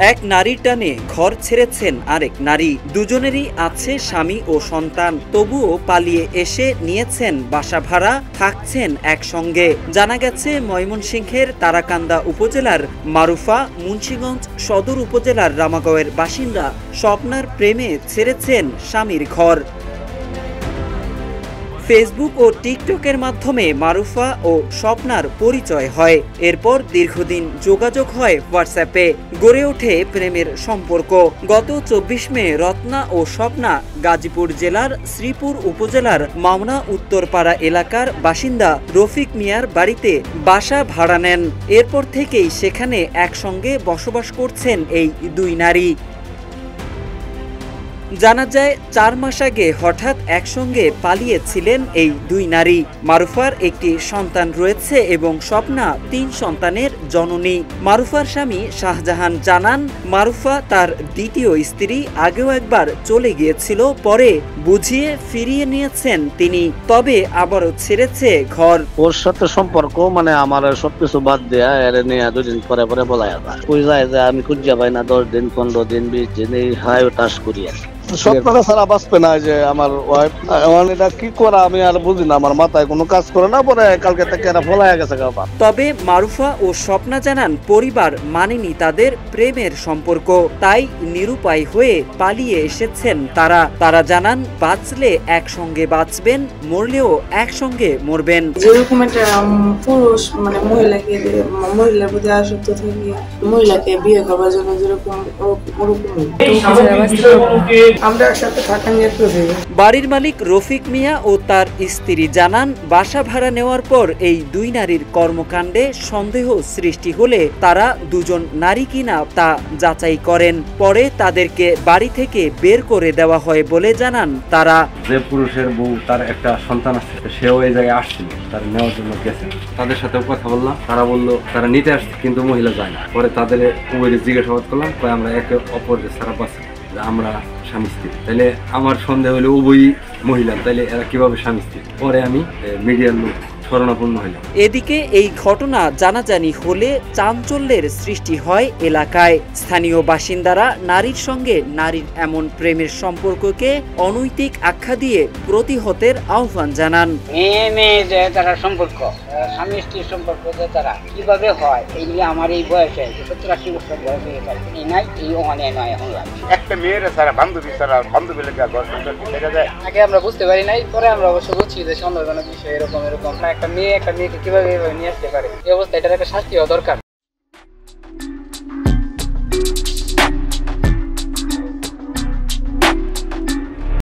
এক নারীর টানে ঘর ছেড়েছেন আরেক নারী, দুজনেরই আছে স্বামী ও সন্তান, তবুও পালিয়ে এসে নিয়েছেন বাসা ভাড়া, থাকছেন একসঙ্গে। জানা গেছে ময়মনসিংহের তারাকান্দা উপজেলার মারুফা মুন্সিগঞ্জ সদর উপজেলার রামাগাঁওয়ের বাসিন্দা স্বপ্নার প্রেমে ছেড়েছেন স্বামীর ঘর। ফেসবুক ও টিকটকের মাধ্যমে মারুফা ও স্বপ্নার পরিচয় হয়। এরপর দীর্ঘদিন যোগাযোগ হয় হোয়াটসঅ্যাপে, গড়ে ওঠে প্রেমের সম্পর্ক। গত 24 মে রত্না ও স্বপ্না গাজীপুর জেলার শ্রীপুর উপজেলার মাওনা উত্তরপাড়া এলাকার বাসিন্দা রফিক মিয়ার বাড়িতে বাসা ভাড়া নেন। এরপর থেকেই সেখানে একসঙ্গে বসবাস করছেন এই দুই নারী। জানা যায় 4 মাস আগে হঠাৎ একসঙ্গে পালিয়েছিলেন এই দুই নারী। মারুফার একটি সন্তান রয়েছে এবং স্বপ্না 3 সন্তানের জননী। মারুফার স্বামী শাহজাহান জানান, মারুফা তার দ্বিতীয় স্ত্রী, আগেও একবার চলে গিয়েছিল, পরে বুঝিয়ে ফিরিয়ে নিয়েছেন তিনি, তবে আবারও ছেড়েছে ঘর। ওর সাথে সম্পর্ক মানে আমার সবকিছু বাদ দেয়া, এর নিয়ে 2 দিন পরে পরে বলাই কই যায় যে আমি খুঁজে পাই না, 10 দিন 15 দিন 20 দিন এই হাই টাস করি আর স্বপ্নটা ছাড়া বাঁচবে না। যে আমার ওয়াইফ এটা কি করা আমি আর বুঝি না, আমার মাথায় কোনো কাজ করে না, পরে কালকে থেকে এরা ফলাইয়া গেছে। তবে মারুফা ও স্বপ্না জানান পরিবার মানেনি তাদের প্রেমের সম্পর্ক, তাই নিরুপায় হয়ে পালিয়ে এসেছেন তারা জানান বাঁচলে একসঙ্গে বাঁচবেন, মরলেও একসঙ্গে মরবেন। যেরকম একটা পুরুষ মানে মহিলার প্রতি আসক্ত থেকে মহিলাকে বিয়ে করার জন্য যেরকম আমরা একসাথে থাকা নিয়ে। বাড়ির মালিক রফিক মিয়া ও তার স্ত্রী জানান, বাসা ভাড়া নেওয়ার পর এই দুই নারীর কর্মকাণ্ডে সন্দেহ সৃষ্টি হলে তারা দুজন নারী কিনা তা যাচাই করেন। পরে তাদেরকে বাড়ি থেকে বের করে দেওয়া হয় বলে জানান তারা। যে পুরুষের বউ তার একটা সন্তান আছে, সেও এই জায়গায় আসছিল, তার নেওয়ার জন্য গেছে। তাদের সাথেও কথা বললাম, তারা বললো তারা নিতে আসছে কিন্তু মহিলা যায় না। পরে তাদের উভয়ের জিজ্ঞাসাবাদ করলাম, আমরা একে অপরের ছাড়া পাচ্ছি আমরা স্বামী স্ত্রী। তাইলে আমার সন্দেহ হলো উভয়ই মহিলা, তাইলে এরা কিভাবে স্বামী স্ত্রী? পরে আমি মিডিয়ার লোক শরণাপন্ন হইলাম। এদিকে এই ঘটনা জানাজানি হলে চাঞ্চল্যের সৃষ্টি হয় এলাকায়। স্থানীয় বাসিন্দারা নারীর সঙ্গে নারীর এমন প্রেমের সম্পর্ককে অনৈতিক আখ্যা দিয়ে প্রতিহতের আহ্বান জানান। মেয়ে যে তারা সম্পর্ক, স্বামী স্ত্রীর সম্পর্ক যে তারা কিভাবে হয়, এই নিয়ে আমার এই বয়সে 70-80 বছর বয়স হয়ে গেছে, এই নাই এই অনেক নয়। এখন একটা মেয়ের ছাড়া বান্ধবী লেগে দেখা যায়, আগে আমরা বুঝতে পারি নাই, পরে আমরা অবশ্য বুঝছি যে সন্দেহজনক বিষয় এরকম একটা মেয়েকে কিভাবে নিয়ে আসতে পারে। এই অবস্থা এটার একটা শাস্তি হওয়া দরকার।